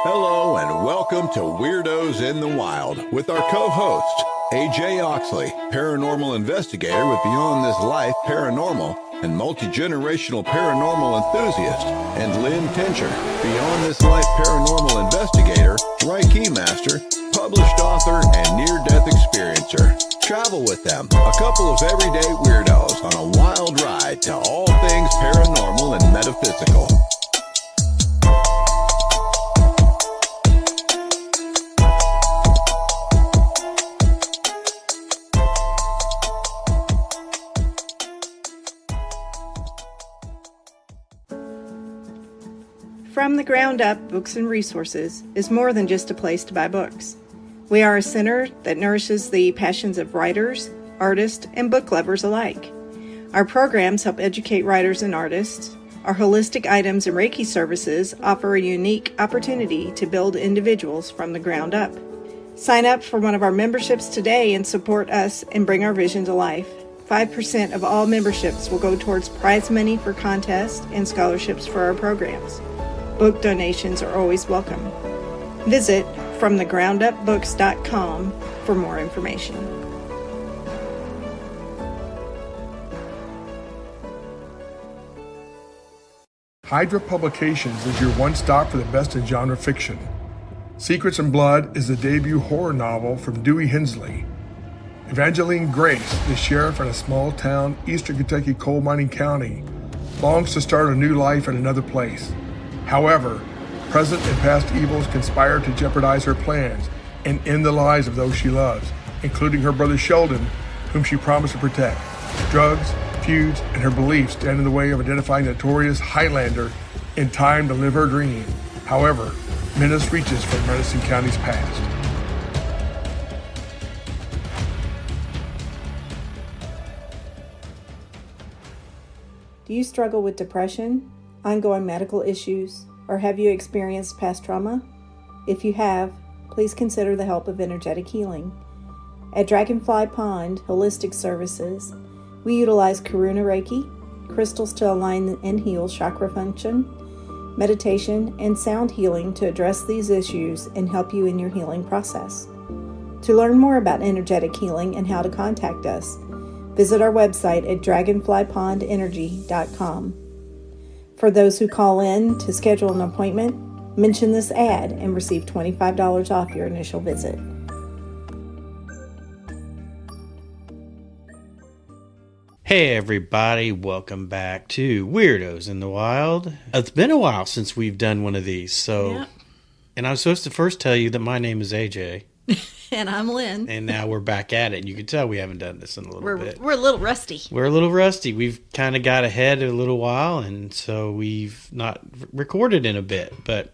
Hello and welcome to Weirdos in the Wild with our co-host, AJ Oxley, paranormal investigator with Beyond This Life Paranormal and multi-generational paranormal enthusiast, and Lynn Tincher, Beyond This Life paranormal investigator, Reiki master, published author, and near-death experiencer. Travel with them, a couple of everyday weirdos on a wild ride to all things paranormal and metaphysical. From the Ground Up Books and Resources is more than just a place to buy books. We are a center that nourishes the passions of writers, artists, and book lovers alike. Our programs help educate writers and artists. Our holistic items and Reiki services offer a unique opportunity to build individuals from the ground up. Sign up for one of our memberships today and support us and bring our vision to life. 5% of all memberships will go towards prize money for contests and scholarships for our programs. Book donations are always welcome. Visit FromTheGroundUpBooks.com for more information. Hydra Publications is your one stop for the best in genre fiction. Secrets and Blood is the debut horror novel from Dewey Hensley. Evangeline Grace, the sheriff in a small town, eastern Kentucky coal mining county, longs to start a new life in another place. However, present and past evils conspire to jeopardize her plans and end the lives of those she loves, including her brother Sheldon, whom she promised to protect. Drugs, feuds, and her beliefs stand in the way of identifying the notorious Highlander in time to live her dream. However, menace reaches from Madison County's past. Do you struggle with depression, ongoing medical issues, or have you experienced past trauma? If you have, please consider the help of energetic healing. At Dragonfly Pond Holistic Services, we utilize Karuna Reiki, crystals to align and heal chakra function, meditation, and sound healing to address these issues and help you in your healing process. To learn more about energetic healing and how to contact us, visit our website at dragonflypondenergy.com. For those who call in to schedule an appointment, mention this ad and receive $25 off your initial visit. Hey everybody, welcome back to Weirdos in the Wild. It's been a while since we've done one of these, so... Yep. And I was supposed to first tell you that my name is AJ. And I'm Lynn. And now we're back at it. And you can tell we haven't done this in a little bit. We're a little rusty. We're a little rusty. We've kind of got ahead a little while, and so we've not recorded in a bit. But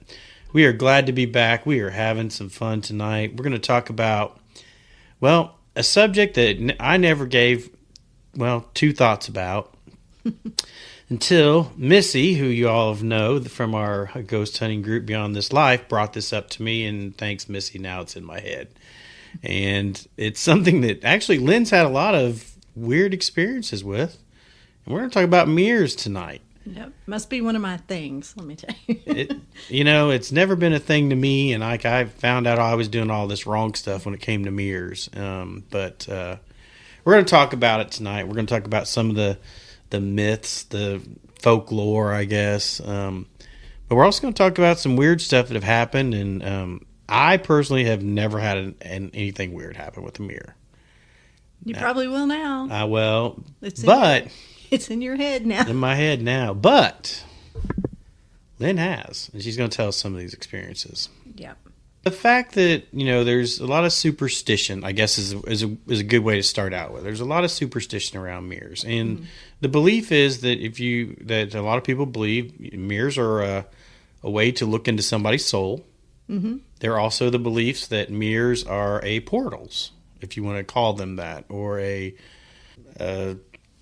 we are glad to be back. We are having some fun tonight. We're going to talk about, well, a subject that I never gave, two thoughts about until Missy, who you all know from our ghost hunting group Beyond This Life, brought this up to me, and thanks, Missy, now it's in my head. And it's something that actually Lynn's had a lot of weird experiences with. And we're going to talk about mirrors tonight. Yep. Must be one of my things, let me tell you. It's never been a thing to me, and I found out I was doing all this wrong stuff when it came to mirrors. But we're going to talk about it tonight. We're going to talk about some of the myths, the folklore, I guess. But we're also going to talk about some weird stuff that have happened, and I personally have never had anything weird happen with a mirror. You probably will now. I will. It's in your head now. In my head now. But Lynn has, and she's going to tell us some of these experiences. Yep. The fact that, there's a lot of superstition, I guess, is a good way to start out with. There's a lot of superstition around mirrors. And the belief is that that a lot of people believe mirrors are a way to look into somebody's soul. Mm-hmm. There are also the beliefs that mirrors are portals, if you want to call them that, or a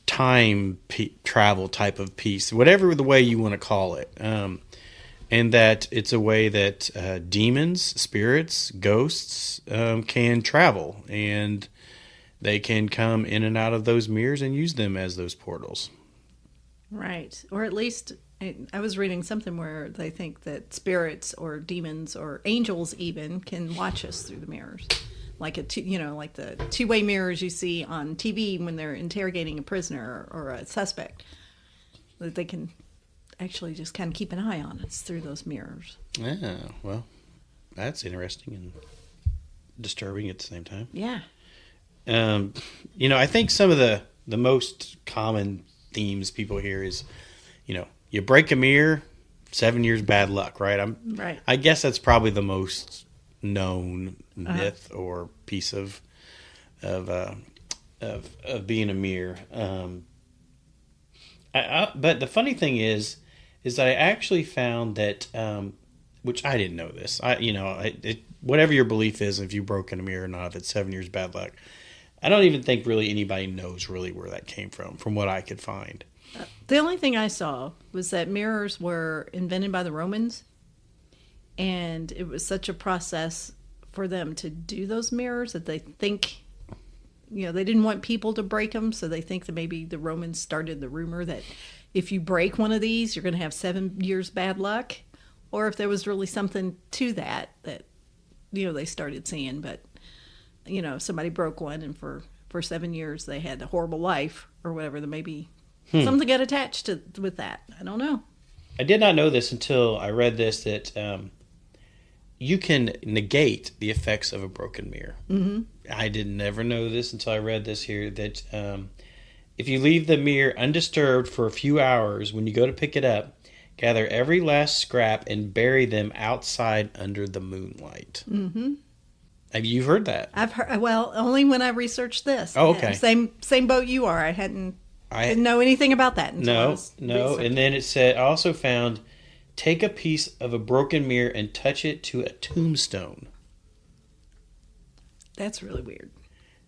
time travel type of piece, whatever the way you want to call it. And that it's a way that demons, spirits, ghosts can travel, and they can come in and out of those mirrors and use them as those portals. Right. Or at least I was reading something where they think that spirits or demons or angels even can watch us through the mirrors, like like the two-way mirrors you see on TV when they're interrogating a prisoner or a suspect. That they can actually just kind of keep an eye on us through those mirrors. Yeah, well, that's interesting and disturbing at the same time. Yeah. I think some of the most common themes people hear is, you break a mirror, 7 years bad luck, right? Right. I guess that's probably the most known myth or piece of being a mirror. But the funny thing is that I actually found that, which I didn't know this. Whatever your belief is, if you broke in a mirror or not, if it's 7 years bad luck, I don't even think really anybody knows really where that came from what I could find. The only thing I saw was that mirrors were invented by the Romans, and it was such a process for them to do those mirrors that they think, they didn't want people to break them, so they think that maybe the Romans started the rumor that if you break one of these, you're going to have 7 years bad luck, or if there was really something to that they started seeing. But somebody broke one, and for 7 years they had a horrible life or whatever. That maybe something got attached with that. I don't know. I did not know this until I read this, that you can negate the effects of a broken mirror. Mm-hmm. I did never know this until I read this here, that if you leave the mirror undisturbed for a few hours, when you go to pick it up, gather every last scrap and bury them outside under the moonlight. Mm-hmm. Have you heard that? I've heard. Well, only when I researched this. Oh, okay. Same boat you are. I didn't know anything about that until I was researching. And then it said, I also found, take a piece of a broken mirror and touch it to a tombstone. That's really weird.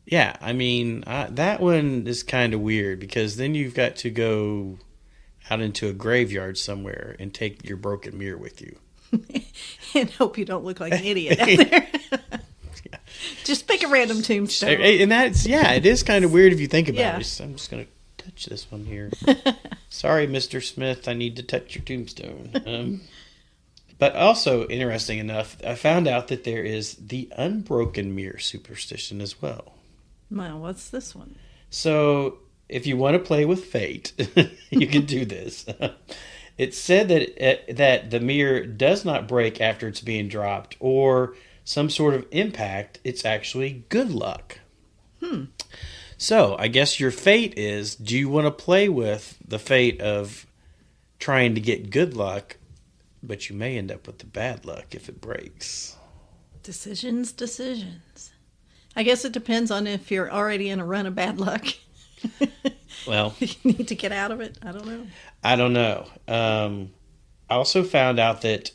Yeah, I mean, that one is kind of weird, because then you've got to go out into a graveyard somewhere and take your broken mirror with you. And hope you don't look like an idiot out there. Yeah. Just pick a random tombstone. And it is kind of weird if you think about Yeah. it. I'm just going to touch this one here. Sorry, Mr. Smith, I need to touch your tombstone. But also, interesting enough, I found out that there is the unbroken mirror superstition as well. Well, what's this one? So, if you want to play with fate, you can do this. It's said that the mirror does not break after it's being dropped or some sort of impact. It's actually good luck. So, I guess your fate is, do you want to play with the fate of trying to get good luck, but you may end up with the bad luck if it breaks? Decisions. I guess it depends on if you're already in a run of bad luck. Well, you need to get out of it. I don't know. I also found out that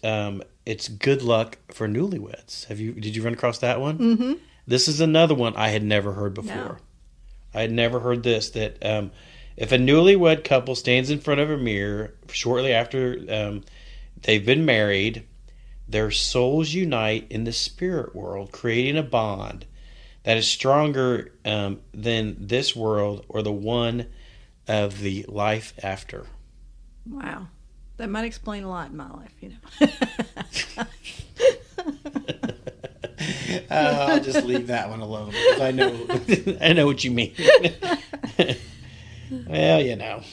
it's good luck for newlyweds. Did you run across that one? Mm-hmm. This is another one I had never heard before. No. I had never heard this, that if a newlywed couple stands in front of a mirror shortly after they've been married, their souls unite in the spirit world, creating a bond that is stronger than this world or the one of the life after. Wow. That might explain a lot in my life, I'll just leave that one alone, because I know what you mean. Well,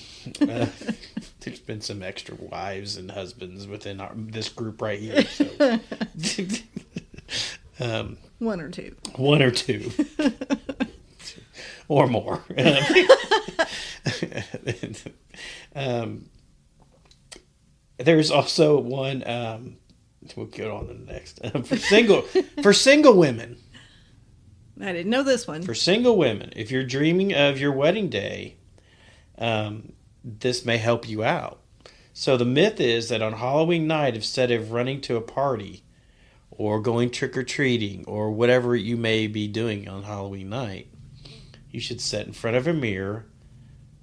there's been some extra wives and husbands within this group right here. So. One or two. Or more. There's also one, we'll go on to the next. For single women. I didn't know this one. For single women, if you're dreaming of your wedding day, this may help you out. So the myth is that on Halloween night, instead of running to a party or going trick-or-treating or whatever you may be doing on Halloween night, you should sit in front of a mirror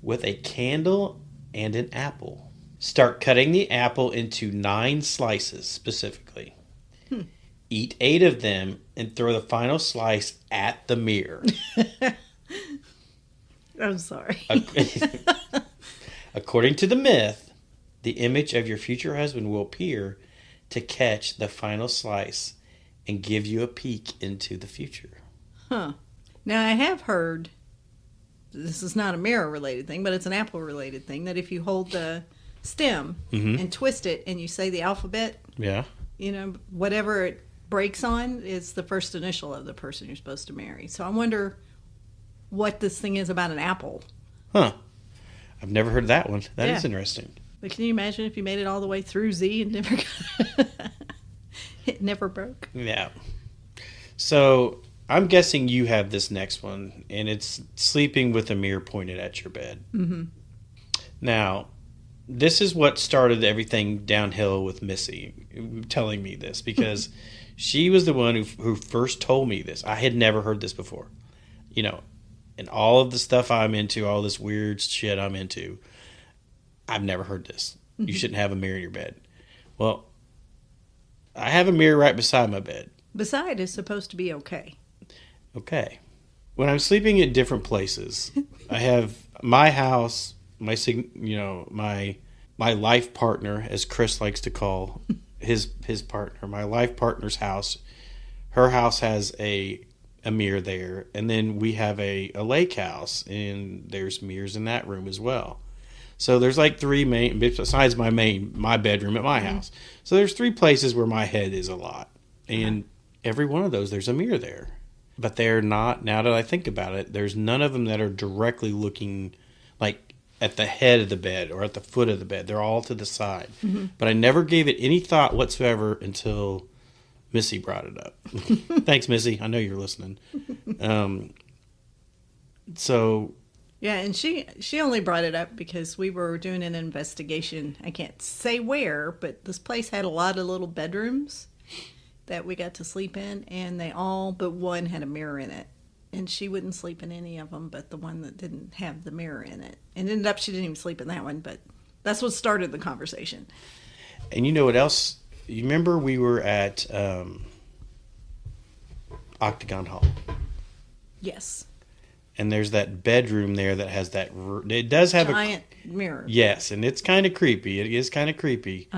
with a candle and an apple. Start cutting the apple into 9 slices specifically. Eat 8 of them and throw the final slice at the mirror. I'm sorry. According to the myth, The image of your future husband will appear to catch the final slice and give you a peek into the future. Huh. Now, I have heard, this is not a mirror-related thing, but it's an Apple-related thing, that if you hold the stem and twist it and you say the alphabet, Yeah. whatever it breaks on is the first initial of the person you're supposed to marry. So I wonder what this thing is about an apple. Huh. I've never heard that one. That is interesting. But can you imagine if you made it all the way through Z and never it never broke? Yeah. So I'm guessing you have this next one, and it's sleeping with a mirror pointed at your bed. Mm-hmm. Now, this is what started everything downhill with Missy telling me this, because she was the one who first told me this. I had never heard this before. And all of the stuff I'm into, all this weird shit I'm into, I've never heard this. You shouldn't have a mirror in your bed. Well, I have a mirror right beside my bed. Beside is supposed to be okay. Okay. When I'm sleeping at different places, I have my house, my life partner, as Chris likes to call his partner, my life partner's house. Her house has a mirror there, and then we have a lake house, and there's mirrors in that room as well. So there's like three main, besides my bedroom at my house. So there's three places where my head is a lot. And every one of those, there's a mirror there. But they're not, now that I think about it, there's none of them that are directly looking like at the head of the bed or at the foot of the bed. They're all to the side. Mm-hmm. But I never gave it any thought whatsoever until Missy brought it up. Thanks, Missy. I know you're listening. Yeah, and she only brought it up because we were doing an investigation. I can't say where, but this place had a lot of little bedrooms that we got to sleep in, and they all but one had a mirror in it. And she wouldn't sleep in any of them but the one that didn't have the mirror in it. And ended up she didn't even sleep in that one, but that's what started the conversation. And you know what else? You remember we were at Octagon Hall? Yes. And there's that bedroom there that has that. It does have giant mirror. Yes, and it's kind of creepy. It is kind of creepy.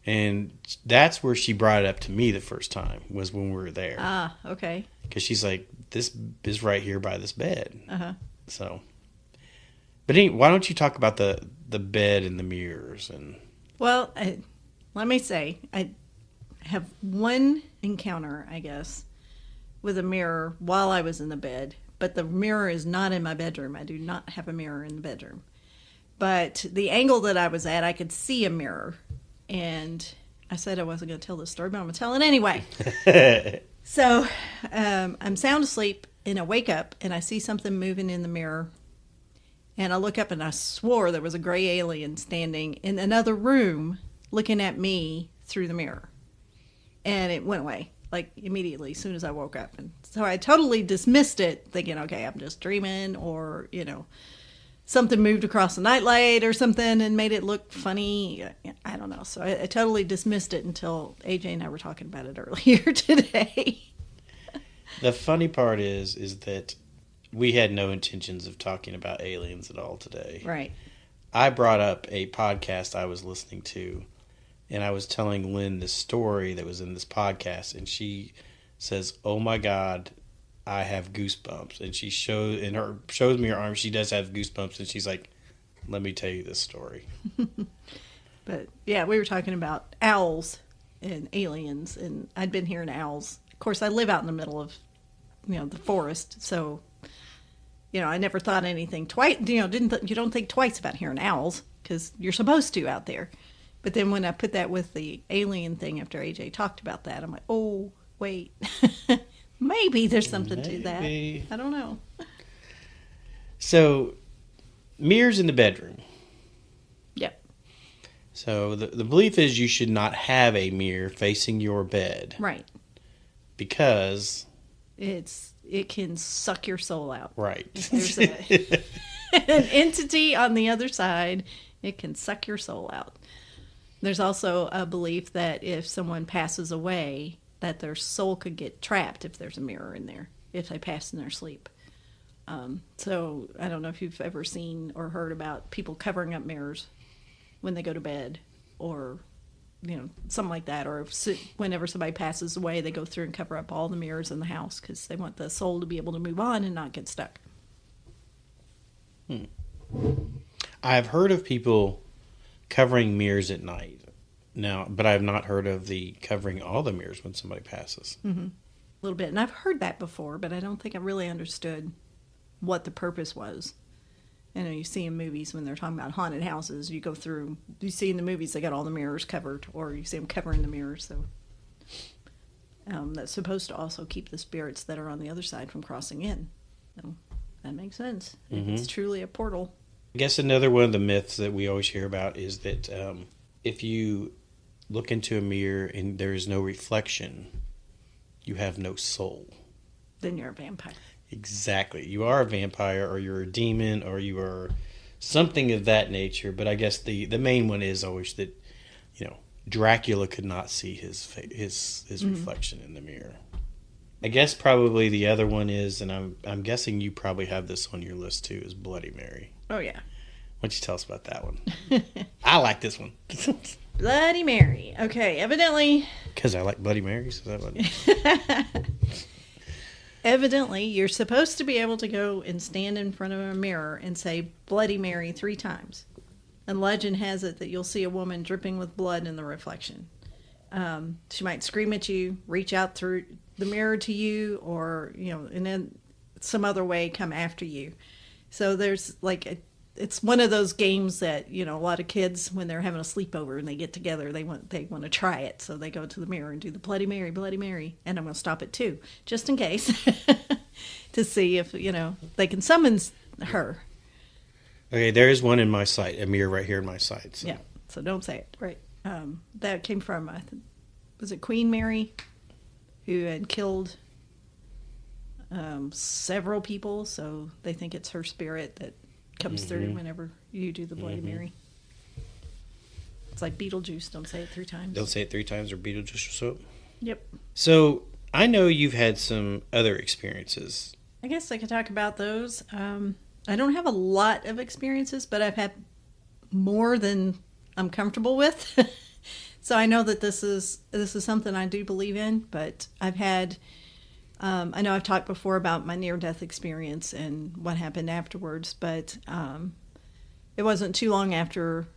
And that's where she brought it up to me the first time, was when we were there. Ah, okay. Because she's like, this is right here by this bed. So, but anyway, why don't you talk about the bed and the mirrors and? Well, let me say, I have one encounter, I guess, with a mirror while I was in the bed. But the mirror is not in my bedroom. I do not have a mirror in the bedroom. But the angle that I was at, I could see a mirror. And I said I wasn't going to tell this story, but I'm going to tell it anyway. So I'm sound asleep, and I wake up, and I see something moving in the mirror. And I look up, and I swore there was a gray alien standing in another room looking at me through the mirror. And it went away. Like immediately as soon as I woke up. And so I totally dismissed it, thinking, okay, I'm just dreaming, or, something moved across the nightlight or something and made it look funny. I don't know. So I totally dismissed it until AJ and I were talking about it earlier today. The funny part is that we had no intentions of talking about aliens at all today. Right. I brought up a podcast I was listening to, and I was telling Lynn this story that was in this podcast, and she says, "Oh my God, I have goosebumps." And she shows me her arm. She does have goosebumps, and she's like, "Let me tell you this story." But yeah, we were talking about owls and aliens, and I'd been hearing owls. Of course, I live out in the middle of, the forest, so I never thought anything twice. You don't think twice about hearing owls because you're supposed to out there. But then when I put that with the alien thing after AJ talked about that, I'm like, oh, wait. Maybe there's something to that. I don't know. So, mirrors in the bedroom. Yep. So, the belief is you should not have a mirror facing your bed. Right. Because it can suck your soul out. Right. There's an entity on the other side. It can suck your soul out. There's also a belief that if someone passes away, that their soul could get trapped if there's a mirror in there, if they pass in their sleep. So I don't know if you've ever seen or heard about people covering up mirrors when they go to bed or something like that. Or whenever somebody passes away, they go through and cover up all the mirrors in the house because they want the soul to be able to move on and not get stuck. I've heard of people covering mirrors at night now, but I've not heard of the covering all the mirrors when somebody passes. Mm-hmm. A little bit. And I've heard that before, but I don't think I really understood what the purpose was. You see in movies when they're talking about haunted houses, you go through, you see in the movies they got all the mirrors covered, or you see them covering the mirrors. So that's supposed to also keep the spirits that are on the other side from crossing in. So that makes sense. Mm-hmm. It's truly a portal. I guess another one of the myths that we always hear about is that if you look into a mirror and there is no reflection, you have no soul. Then you're a vampire. Exactly. You are a vampire, or you're a demon, or you are something of that nature. But I guess the main one is always that, Dracula could not see his mm-hmm. reflection in the mirror. I guess probably the other one is, and I'm guessing you probably have this on your list too, is Bloody Mary. Oh yeah. Why don't you tell us about that one? I like this one. Bloody Mary. Okay, evidently. Because I like Bloody Marys. Is that what? Evidently, you're supposed to be able to go and stand in front of a mirror and say Bloody Mary 3 times. And legend has it that you'll see a woman dripping with blood in the reflection. She might scream at you, reach out through the mirror to you, or, and then some other way come after you. So there's it's one of those games that, a lot of kids, when they're having a sleepover and they get together, they want to try it. So they go to the mirror and do the Bloody Mary, Bloody Mary. And I'm going to stop it too, just in case, to see if, they can summon her. Okay, there is one in my sight, a mirror right here in my sight. So. Yeah, so don't say it. Right. That came from, was it Queen Mary, who had killed several people. So they think it's her spirit that comes mm-hmm. through whenever you do the Bloody mm-hmm. Mary. It's like Beetlejuice. Don't say it 3 times. Don't say it 3 times, or Beetlejuice or soap. Yep. So I know you've had some other experiences. I guess I could talk about those. I don't have a lot of experiences, but I've had more than I'm comfortable with. So I know that this is something I do believe in. But I've had. I know I've talked before about my near-death experience and what happened afterwards, but it wasn't too long after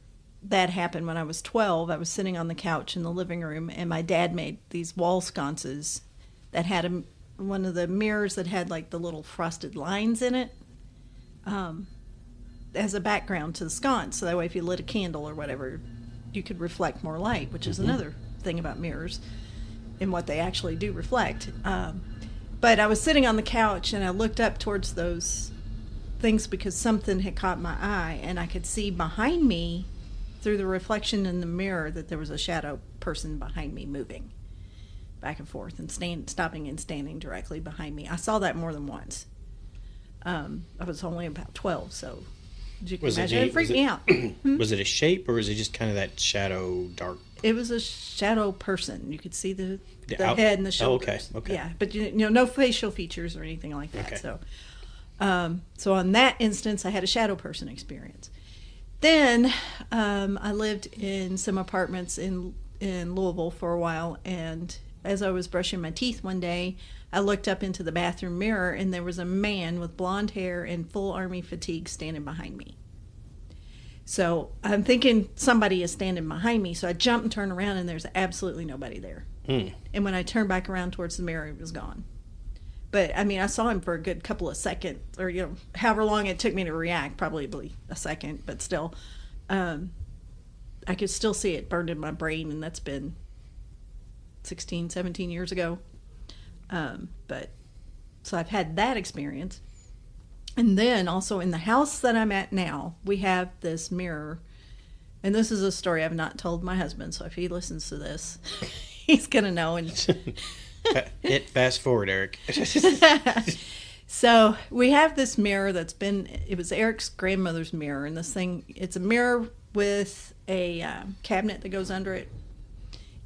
that happened. When I was 12, I was sitting on the couch in the living room, and my dad made these wall sconces that had one of the mirrors that had the little frosted lines in it as a background to the sconce. So that way if you lit a candle or whatever, you could reflect more light, which is mm-hmm. another thing about mirrors and what they actually do reflect. But I was sitting on the couch and I looked up towards those things because something had caught my eye, and I could see behind me through the reflection in the mirror that there was a shadow person behind me moving back and forth and stopping and standing directly behind me. I saw that more than once. I was only about 12, so you can imagine it freaked me out. Was it a shape, or was it just kind of that shadow dark? It was a shadow person. You could see the head and the shoulders. Oh, okay. Yeah, but no facial features or anything like that. Okay. So on that instance, I had a shadow person experience. Then I lived in some apartments in Louisville for a while, and as I was brushing my teeth one day, I looked up into the bathroom mirror, and there was a man with blonde hair and full army fatigue standing behind me. So I'm thinking somebody is standing behind me. So I jump and turn around, and there's absolutely nobody there. And when I turned back around towards the mirror, he was gone. But, I saw him for a good couple of seconds, or, however long it took me to react, probably a second, but still. I could still see it burned in my brain, and that's been 16, 17 years ago. So I've had that experience. And then also in the house that I'm at now, we have this mirror. And this is a story I've not told my husband. So if he listens to this, he's going to know. And hit fast forward, Eric. So we have this mirror it was Eric's grandmother's mirror. And this thing, it's a mirror with a cabinet that goes under it.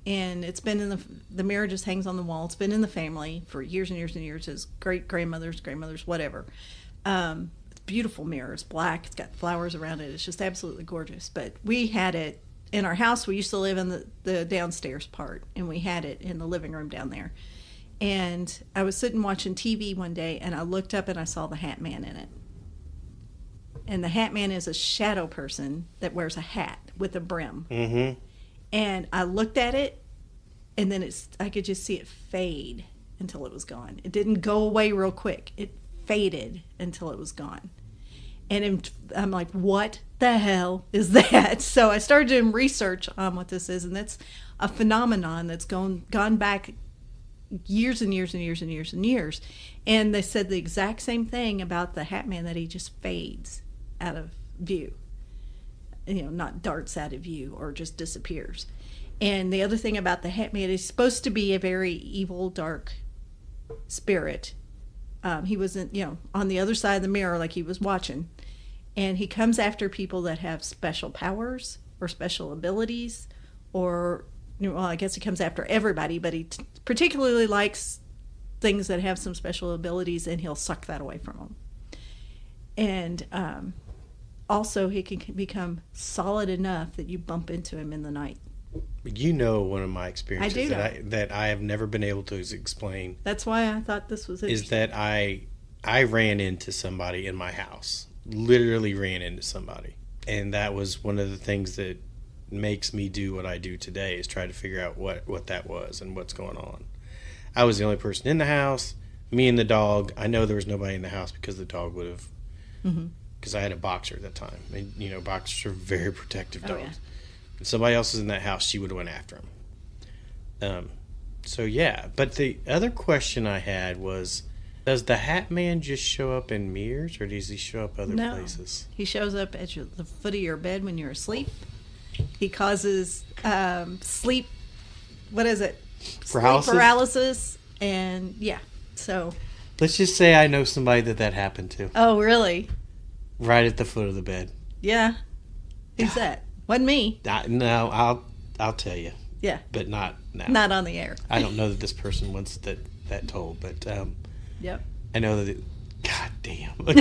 And it's been the mirror just hangs on the wall. It's been in the family for years and years and years. His grandmother's, whatever. It's a beautiful mirror. It's black. It's got flowers around it. It's just absolutely gorgeous. But we had it in our house, we used to live in the downstairs part, and we had it in the living room down there. And I was sitting watching TV one day, and I looked up and I saw the Hat Man in it. And the Hat Man is a shadow person that wears a hat with a brim. Mm-hmm. And I looked at it, and then I could just see it fade until it was gone. It didn't go away real quick. It faded until it was gone. And I'm like, what the hell is that? So I started doing research on what this is, and that's a phenomenon that's gone back years and years and years and years and years. And they said the exact same thing about the Hat Man, that he just fades out of view. Not darts out of view or just disappears. And the other thing about the Hat Man, is supposed to be a very evil, dark spirit. He wasn't, on the other side of the mirror like he was watching. And he comes after people that have special powers or special abilities, or, I guess he comes after everybody, but he particularly likes things that have some special abilities, and he'll suck that away from them. And also, he can become solid enough that you bump into him in the night. One of my experiences that I have never been able to explain. That's why I thought this was interesting. Is that I ran into somebody in my house. Literally ran into somebody. And that was one of the things that makes me do what I do today, is try to figure out what that was and what's going on. I was the only person in the house, me and the dog. I know there was nobody in the house because the dog would have, because I had a boxer at that time. And, boxers are very protective dogs. Yeah. If somebody else was in that house, she would have went after him. So, yeah. But the other question I had was, does the Hat Man just show up in mirrors, or does he show up other places? He shows up at the foot of your bed when you're asleep. He causes sleep, what is it? Paralysis? Sleep paralysis. And, yeah, so. Let's just say I know somebody that happened to. Oh, really? Right at the foot of the bed. Yeah. Who's that? Wasn't me. No, I'll tell you. Yeah. But not now. Not on the air. I don't know that this person wants that told, but yep. I know that God damn. My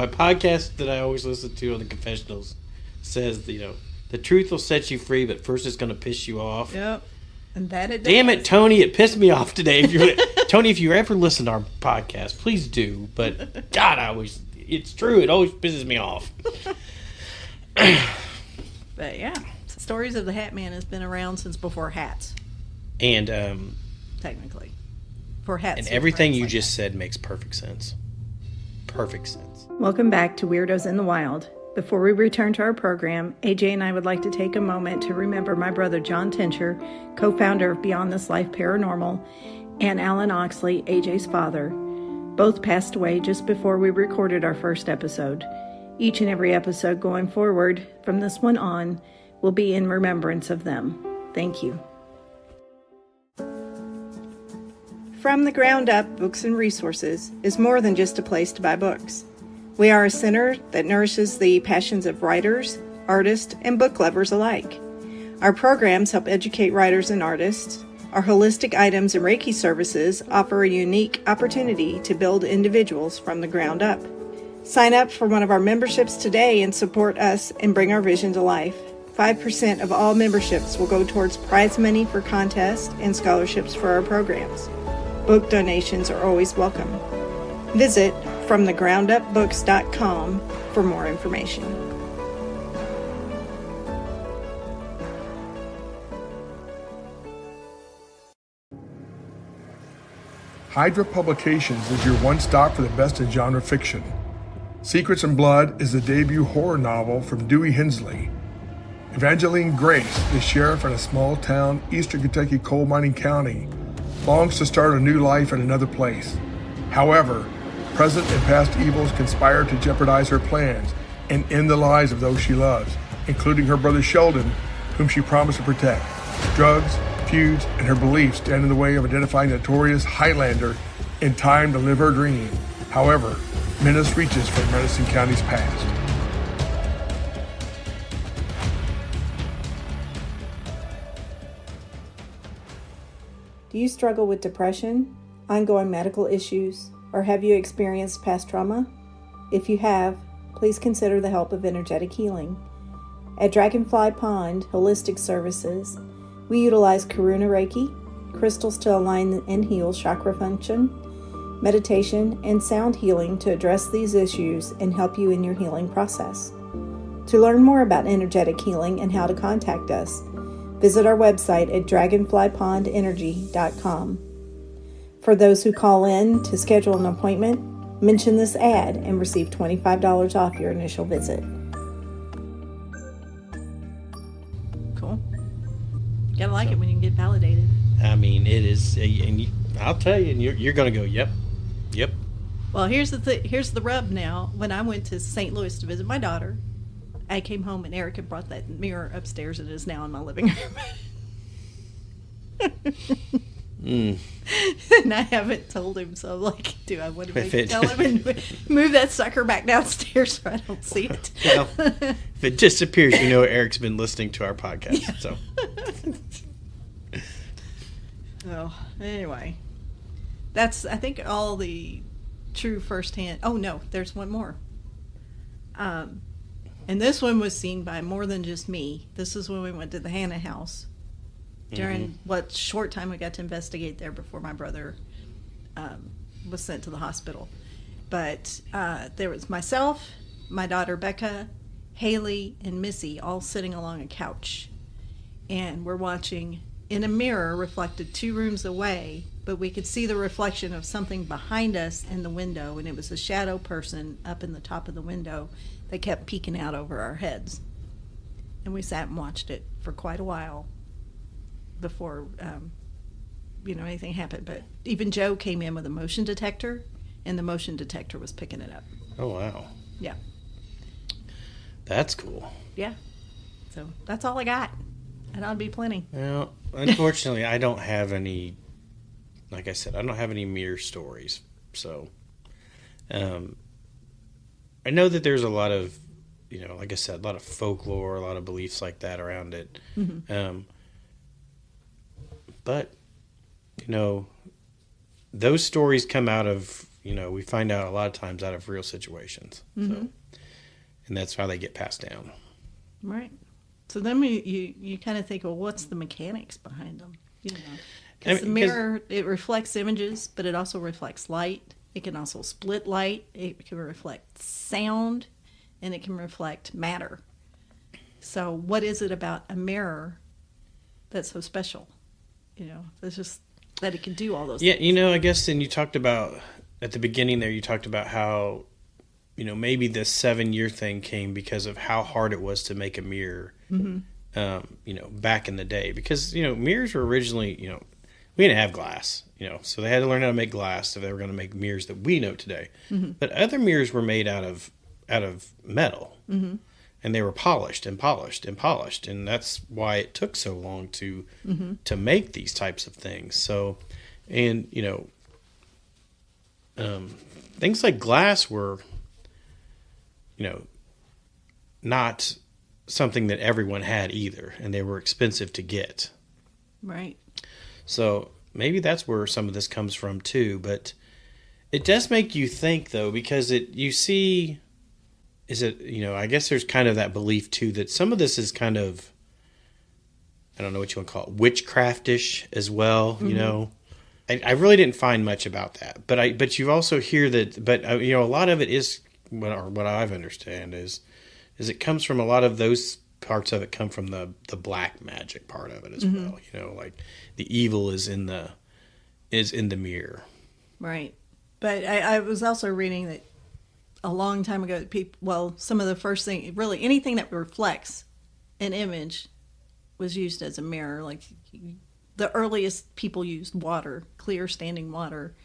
podcast that I always listen to on the confessionals says, the truth will set you free, but first it's going to piss you off. Yep. And that it does. Damn it, Tony, it pissed me off today. Tony, if you ever listen to our podcast, please do. But God, it's true. It always pisses me off. But yeah, stories of the Hat Man has been around since before hats. And technically, for hats. And everything you just said makes perfect sense. Perfect sense. Welcome back to Weirdos in the Wild. Before we return to our program, AJ and I would like to take a moment to remember my brother John Tincher, co-founder of Beyond This Life Paranormal, and Alan Oxley, AJ's father. Both passed away just before we recorded our first episode. Each and every episode going forward, from this one on, will be in remembrance of them. Thank you. From the Ground Up Books and Resources is more than just a place to buy books. We are a center that nourishes the passions of writers, artists, and book lovers alike. Our programs help educate writers and artists. Our holistic items and Reiki services offer a unique opportunity to build individuals from the ground up. Sign up for one of our memberships today and support us and bring our vision to life. 5% of all memberships will go towards prize money for contests and scholarships for our programs. Book donations are always welcome. Visit FromTheGroundUpBooks.com for more information. Hydra Publications is your one-stop for the best in genre fiction. Secrets and Blood is the debut horror novel from Dewey Hensley. Evangeline Grace, the sheriff in a small town, eastern Kentucky coal mining county, longs to start a new life in another place. However, present and past evils conspire to jeopardize her plans and end the lives of those she loves, including her brother Sheldon, whom she promised to protect. Drugs, feuds, and her beliefs stand in the way of identifying the notorious Highlander in time to live her dream. However, menace reaches from Madison County's past. Do you struggle with depression, ongoing medical issues, or have you experienced past trauma? If you have, please consider the help of energetic healing. At Dragonfly Pond Holistic Services, we utilize Karuna Reiki, crystals to align and heal chakra function, meditation, and sound healing to address these issues and help you in your healing process. To learn more about energetic healing and how to contact us, visit our website at dragonflypondenergy.com. For those who call in to schedule an appointment, mention this ad and receive $25 off your initial visit. Cool. Gotta like it when you can get validated. I mean, it is, and I'll tell you, and you're going to go, yep. Well, here's the rub now. When I went to St. Louis to visit my daughter, I came home and Eric had brought that mirror upstairs and it is now in my living room. And I haven't told him, so I'm like, do I want to tell him and move that sucker back downstairs so I don't see it? Well, if it disappears, you know Eric's been listening to our podcast. Yeah. So, well, anyway, that's, I think, all the true firsthand. Oh no, there's one more. And this one was seen by more than just me. This is when we went to the Hannah house during what short time we got to investigate there before my brother was sent to the hospital. But there was myself, my daughter Becca, Haley, and Missy all sitting along a couch. And we're watching in a mirror reflected 2 rooms away, but we could see the reflection of something behind us in the window, and it was a shadow person up in the top of the window that kept peeking out over our heads. And we sat and watched it for quite a while before anything happened. But even Joe came in with a motion detector, and the motion detector was picking it up. Oh, wow. Yeah. That's cool. Yeah. So that's all I got. And that'll be plenty. Well, unfortunately, I don't have any, like I said, I don't have any mirror stories. So, I know that there's a lot of, like I said, a lot of folklore, a lot of beliefs like that around it. Mm-hmm. But, those stories come out of, we find out a lot of times out of real situations. Mm-hmm. So, and that's how they get passed down. Right. So then you kind of think, well, what's the mechanics behind them? Because the mirror, it reflects images, but it also reflects light. It can also split light. It can reflect sound, and it can reflect matter. So what is it about a mirror that's so special? It's just that it can do all those things. Yeah, I guess, and you talked about, at the beginning there, you talked about how, maybe this 7-year thing came because of how hard it was to make a mirror, back in the day. Because, mirrors were originally, we didn't have glass, so they had to learn how to make glass if they were going to make mirrors that we know today. Mm-hmm. But other mirrors were made out of metal, and they were polished and polished and polished, and that's why it took so long to make these types of things. So, and things like glass were, not something that everyone had either, and they were expensive to get. Right. So maybe that's where some of this comes from too, but it does make you think though, because I guess there's kind of that belief too that some of this is kind of, I don't know what you want to call it, witchcraftish as well. I really didn't find much about that, but you also hear that, but a lot of it is what I've understand is it comes from a lot of those parts of it come from the black magic part of it as well. Like the evil is in the mirror. Right. But I was also reading that a long time ago, some of the first thing, really anything that reflects an image was used as a mirror. Like the earliest people used water, clear standing water,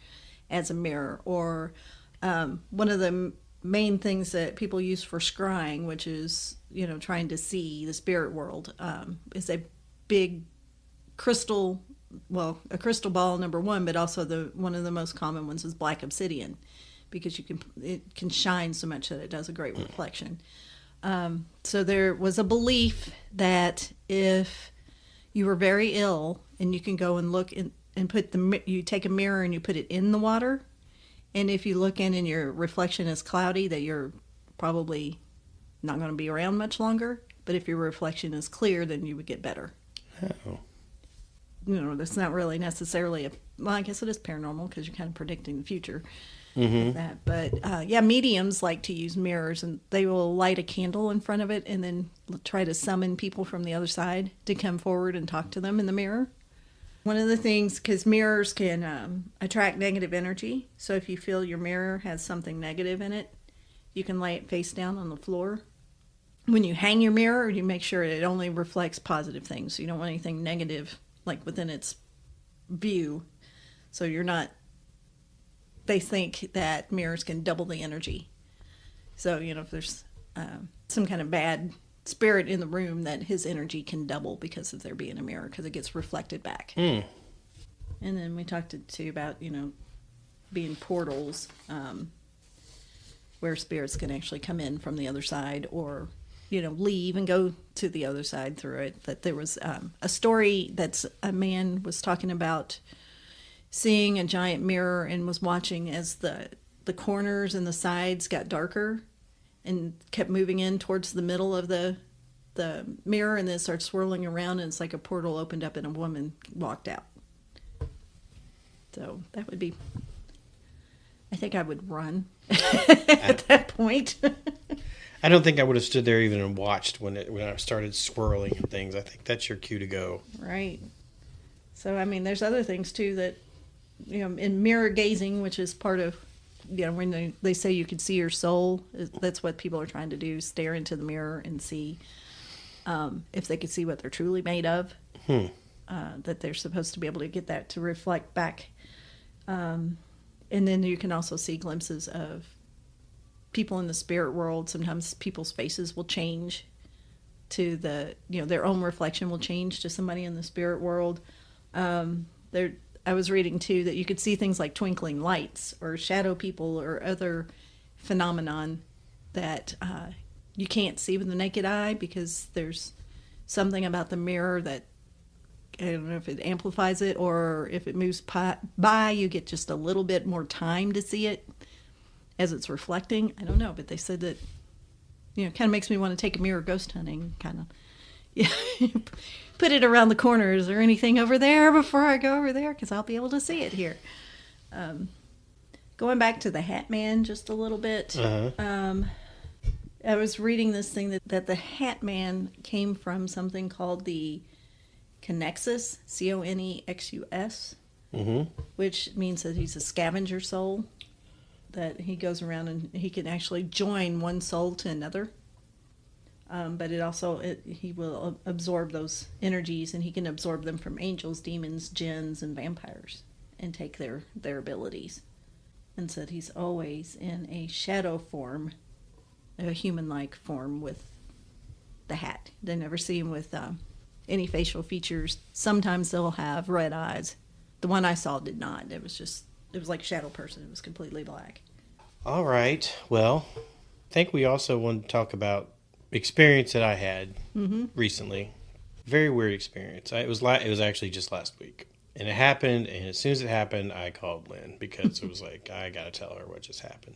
as a mirror. Or one of the main things that people use for scrying, which is, trying to see the spirit world, is a big crystal, a crystal ball, number one, but also one of the most common ones is black obsidian, because it can shine so much that it does a great reflection. So there was a belief that if you were very ill and you can go and look and you take a mirror and you put it in the water, And if you look in and your reflection is cloudy, that you're probably not going to be around much longer. But if your reflection is clear, then you would get better. Oh. That's not really necessarily well, I guess it is paranormal because you're kind of predicting the future. Mm-hmm. That. But mediums like to use mirrors, and they will light a candle in front of it and then try to summon people from the other side to come forward and talk to them in the mirror. One of the things, because mirrors can attract negative energy, so if you feel your mirror has something negative in it, you can lay it face down on the floor. When you hang your mirror, you make sure it only reflects positive things. So you don't want anything negative like within its view. So you're not, they think that mirrors can double the energy. So, if there's some kind of bad spirit in the room, that his energy can double because of there being a mirror, because it gets reflected back. And then we talked too about, being portals, where spirits can actually come in from the other side, or leave and go to the other side through it. That there was a story that's a man was talking about seeing a giant mirror and was watching as the corners and the sides got darker and kept moving in towards the middle of the mirror, and then it started swirling around, and it's like a portal opened up and a woman walked out. So that would be, I think I would run at that point. I don't think I would have stood there even and watched when I started swirling and things. I think that's your cue to go. Right. So, there's other things too that, in mirror gazing, which is part of, when they say you could see your soul, that's what people are trying to do, stare into the mirror and see if they could see what they're truly made of. That they're supposed to be able to get that to reflect back. And then you can also see glimpses of people in the spirit world. Sometimes people's faces will change to their own reflection will change to somebody in the spirit world. I was reading too that you could see things like twinkling lights or shadow people or other phenomenon that you can't see with the naked eye, because there's something about the mirror that, I don't know if it amplifies it, or if it moves by, you get just a little bit more time to see it as it's reflecting. I don't know, but they said that, kind of makes me want to take a mirror ghost hunting, kind of. Yeah, put it around the corner. Is there anything over there before I go over there? Because I'll be able to see it here. Going back to the Hat Man just a little bit. I was reading this thing that the Hat Man came from something called the Conexus, Conexus, which means that he's a scavenger soul, that he goes around and he can actually join one soul to another. But he will absorb those energies, and he can absorb them from angels, demons, jinns, and vampires, and take their abilities. And said he's always in a shadow form, a human-like form with the hat. They never see him with any facial features. Sometimes they'll have red eyes. The one I saw did not. It was like a shadow person. It was completely black. All right. Well, I think we also want to talk about experience that I had recently. Very weird experience. It was actually just last week, and it happened. And as soon as it happened, I called Lynn, because it was like, I gotta tell her what just happened.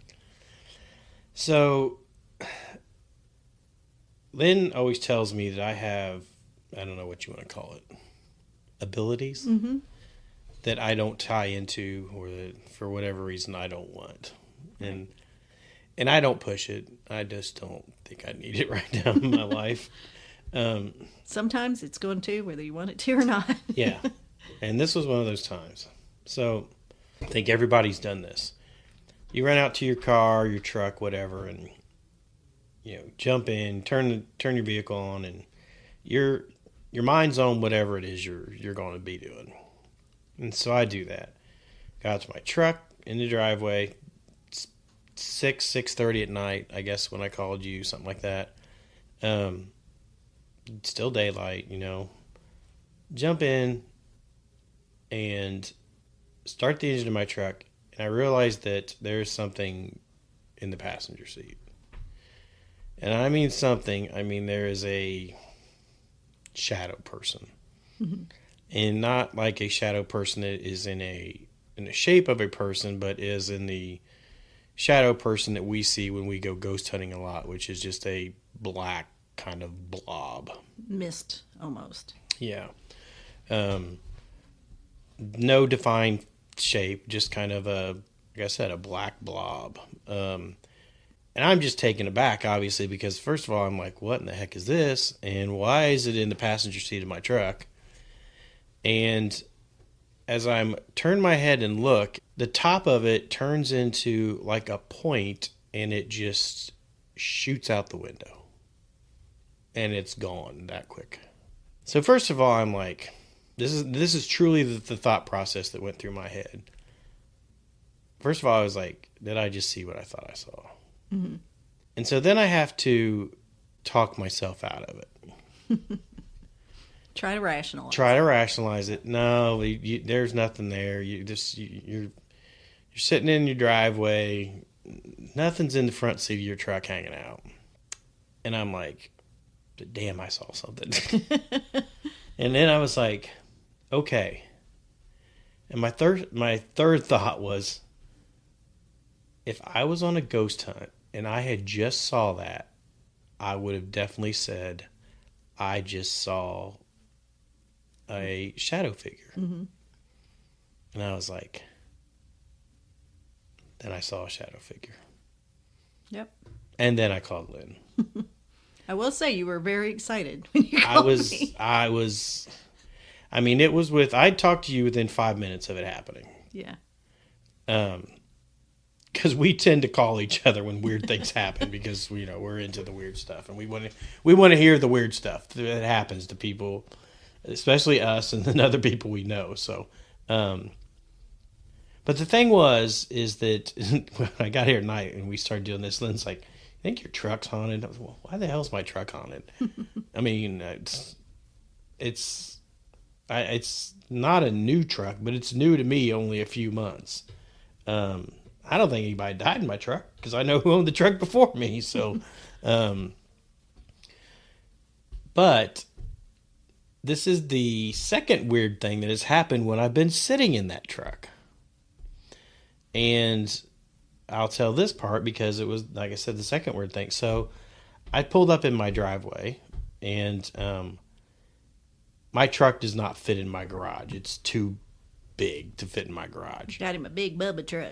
So Lynn always tells me that I have, I don't know what you want to call it, abilities that I don't tie into, or that for whatever reason I don't want, and I don't push it. I just don't think I need it right now in my life. Sometimes it's going to, whether you want it to or not. Yeah. And this was one of those times. So I think everybody's done this. You run out to your car, your truck, whatever, and jump in, turn your vehicle on, and your mind's on whatever it is you're going to be doing. And so I do that. Got to my truck in the driveway. 6:30 at night, I guess, when I called you, something like that. Still daylight, Jump in and start the engine of my truck, and I realized that there's something in the passenger seat. And I mean something, there is a shadow person. And not like a shadow person that is in a in the shape of a person, but is in the shadow person that we see when we go ghost hunting a lot, which is just a black kind of blob. Mist, almost. Yeah. No defined shape, just kind of like I said, a black blob. And I'm just taken aback, obviously, because first of all, I'm like, what in the heck is this? And why is it in the passenger seat of my truck? And as I'm turn my head and look, the top of it turns into like a point, and it just shoots out the window. And it's gone that quick. So first of all, I'm like, this is truly the thought process that went through my head. First of all, I was like, did I just see what I thought I saw? Mm-hmm. And so then I have to talk myself out of it. Try to rationalize it. No, there's nothing there. You're sitting in your driveway. Nothing's in the front seat of your truck hanging out. And I'm like, damn, I saw something. And then I was like, okay. And my third thought was, if I was on a ghost hunt and I had just saw that, I would have definitely said, I just saw a shadow figure. Mm-hmm. And I was like, then I saw a shadow figure. Yep. And then I called Lynn. I will say you were very excited when you called me. I mean, it was I talked to you within 5 minutes of it happening. Yeah. Because we tend to call each other when weird things happen because we're into the weird stuff, and we want to hear the weird stuff that happens to people, especially us and then other people we know. So, but the thing is that when I got here at night and we started doing this, Lynn's like, "You think your truck's haunted?" I was, well, why the hell is my truck haunted? I mean, it's not a new truck, but it's new to me only a few months. I don't think anybody died in my truck because I know who owned the truck before me. So, but this is the second weird thing that has happened when I've been sitting in that truck. And I'll tell this part because it was, like I said, the second weird thing. So I pulled up in my driveway, and my truck does not fit in my garage. It's too big to fit in my garage. Got him a big Bubba truck.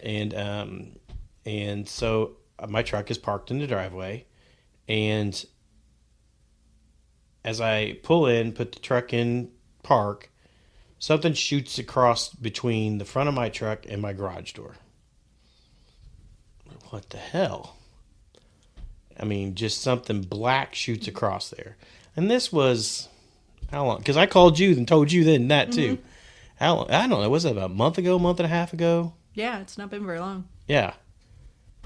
And so my truck is parked in the driveway, and as I pull in, put the truck in park, something shoots across between the front of my truck and my garage door. What the hell? I mean, just something black shoots across there. And this was, how long? Because I called you and told you then that too. Mm-hmm. How long? I don't know. Was it about a month ago, month and a half ago? Yeah, it's not been very long. Yeah.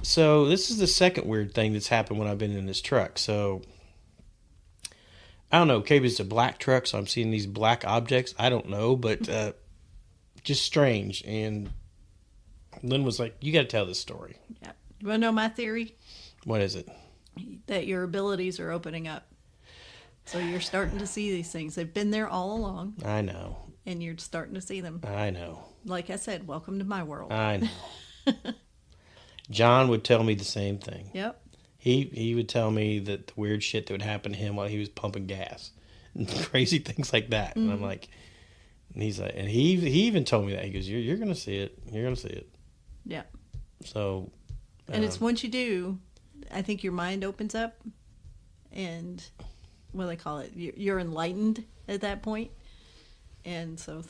So this is the second weird thing that's happened when I've been in this truck. So I don't know. Maybe it's a black truck, so I'm seeing these black objects. I don't know, but just strange. And Lynn was like, "You got to tell this story." Yeah. You want to know my theory? What is it? That your abilities are opening up. So you're starting to see these things. They've been there all along. I know. And you're starting to see them. I know. Like I said, welcome to my world. I know. John would tell me the same thing. Yep. He would tell me that the weird shit that would happen to him while he was pumping gas. And crazy things like that. Mm-hmm. And I'm like, and he's like, and he even told me that. He goes, you're going to see it. You're going to see it. Yeah. So. And it's once you do, I think your mind opens up, and what do they call it? You're enlightened at that point. And so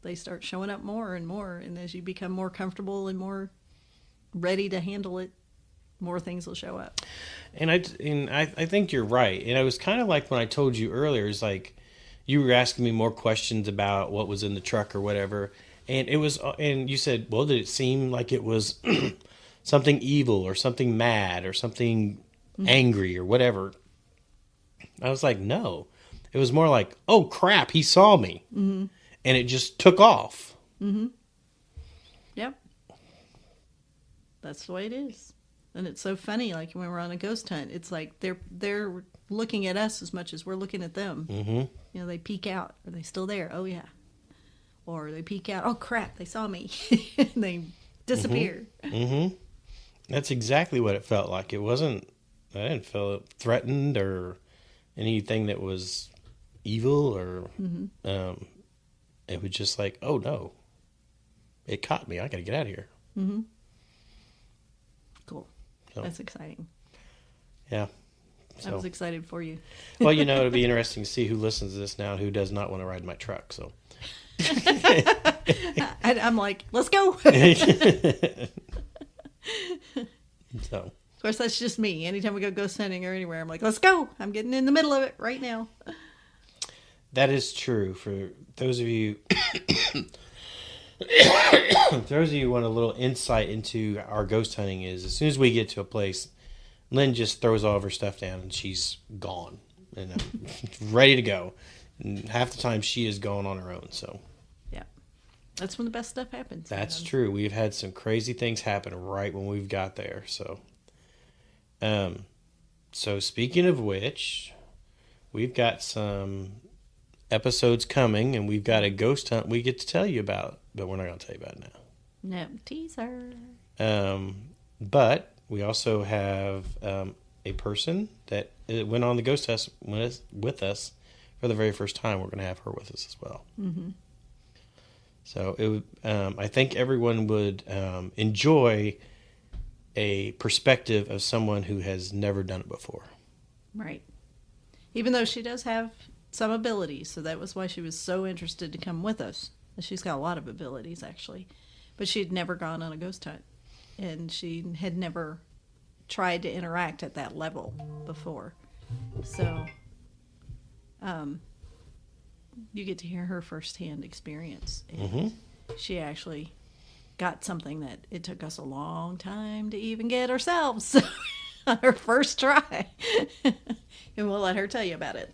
they start showing up more and more. And as you become more comfortable and more ready to handle it, more things will show up. And I think you're right. And it was kind of like when I told you earlier, it's like you were asking me more questions about what was in the truck or whatever. And you said, well, did it seem like it was something evil or something mad or something angry or whatever? I was like, no. It was more like, oh, crap, he saw me. Mm-hmm. And it just took off. Mm-hmm. Yep. That's the way it is. And it's so funny, like when we're on a ghost hunt, it's like they're looking at us as much as we're looking at them. Mm-hmm. They peek out. Are they still there? Oh, yeah. or they peek out. Oh crap! They saw me. And they disappear. Mm-hmm. That's exactly what it felt like. It wasn't. I didn't feel threatened or anything that was evil or. It was just like, oh no, it caught me. I got to get out of here. Mm-hmm. Cool. So, that's exciting. Yeah. I was excited for you. Well, it'll be interesting to see who listens to this now and who does not want to ride my truck. So I'm like, let's go. So, of course, that's just me. Anytime we go ghost hunting or anywhere, I'm like, let's go. I'm getting in the middle of it right now. that is true for those of you. Those of you who want a little insight into our ghost hunting is as soon as we get to a place, Lynn just throws all of her stuff down and she's gone and ready to go. And half the time she is gone on her own. So yeah, that's when the best stuff happens. That's true. We've had some crazy things happen right when we've got there. So speaking of which, we've got some episodes coming and we've got a ghost hunt we get to tell you about, but we're not going to tell you about it now. No, teaser. But we also have a person that went on the ghost test with us for the very first time. We're going to have her with us as well. Mm-hmm. So I think everyone would enjoy a perspective of someone who has never done it before. Right. Even though she does have some abilities, so that was why she was so interested to come with us. She's got a lot of abilities, actually. But she'd never gone on a ghost hunt. And she had never tried to interact at that level before. So, you get to hear her firsthand experience. And she actually got something that it took us a long time to even get ourselves on her first try. And we'll let her tell you about it.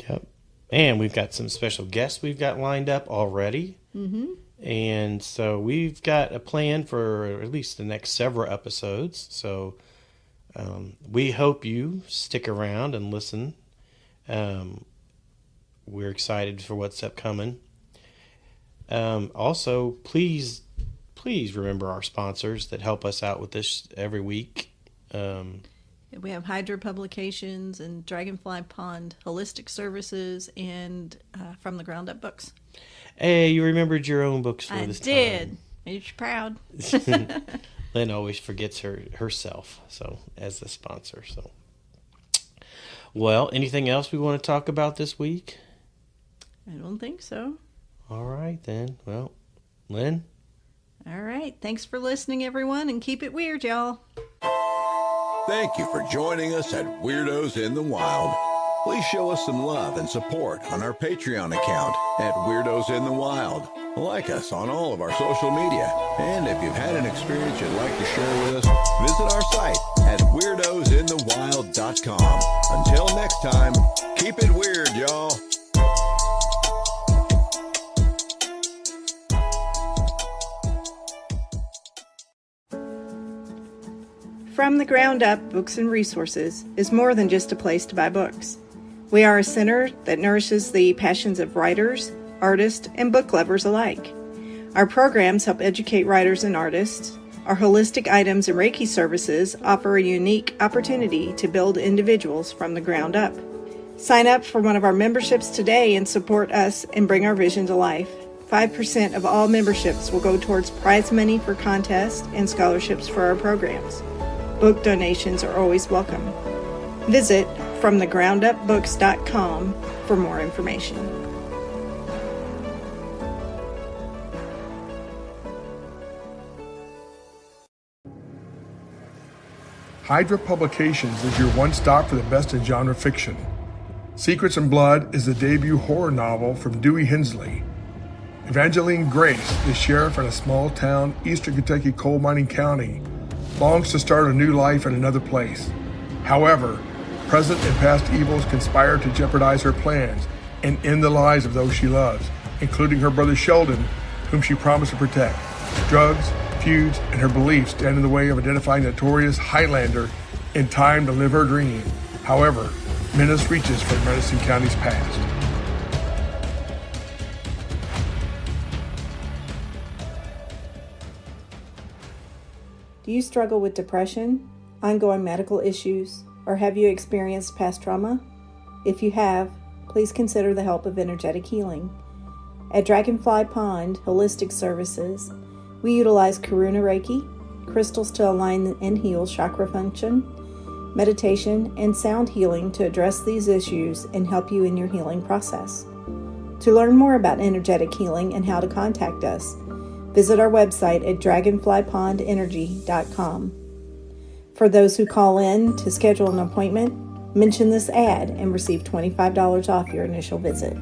Yep. And we've got some special guests we've got lined up already. Mm-hmm. And so we've got a plan for at least the next several episodes. So we hope you stick around and listen. We're excited for what's upcoming. Also, please remember our sponsors that help us out with this every week. We have Hydra Publications and Dragonfly Pond Holistic Services and From the Ground Up Books. Hey, you remembered your own books for this time. I did. Made you proud. Lynn always forgets herself, so as the sponsor. So, well, anything else we want to talk about this week? I don't think so. All right, then. Well, Lynn? All right. Thanks for listening, everyone, and keep it weird, y'all. Thank you for joining us at Weirdos in the Wild. Please show us some love and support on our Patreon account at Weirdos in the Wild. Like us on all of our social media. And if you've had an experience you'd like to share with us, visit our site at weirdosinthewild.com. Until next time, keep it weird, y'all. From the Ground Up Books and Resources is more than just a place to buy books. We are a center that nourishes the passions of writers, artists, and book lovers alike. Our programs help educate writers and artists. Our holistic items and Reiki services offer a unique opportunity to build individuals from the ground up. Sign up for one of our memberships today and support us and bring our vision to life. 5% of all memberships will go towards prize money for contests and scholarships for our programs. Book donations are always welcome. Visit FromTheGroundUpBooks.com for more information. Hydra Publications is your one stop for the best in genre fiction. Secrets and Blood is the debut horror novel from Dewey Hensley. Evangeline Grace, the sheriff in a small town, eastern Kentucky coal mining county, longs to start a new life in another place. However, present and past evils conspire to jeopardize her plans and end the lives of those she loves, including her brother Sheldon, whom she promised to protect. Drugs, feuds, and her beliefs stand in the way of identifying the notorious Highlander in time to live her dream. However, menace reaches from Madison County's past. Do you struggle with depression, ongoing medical issues, or have you experienced past trauma? If you have, please consider the help of energetic healing. At Dragonfly Pond Holistic Services, we utilize Karuna Reiki, crystals to align and heal chakra function, meditation, and sound healing to address these issues and help you in your healing process. To learn more about energetic healing and how to contact us, visit our website at dragonflypondenergy.com. For those who call in to schedule an appointment, mention this ad and receive $25 off your initial visit.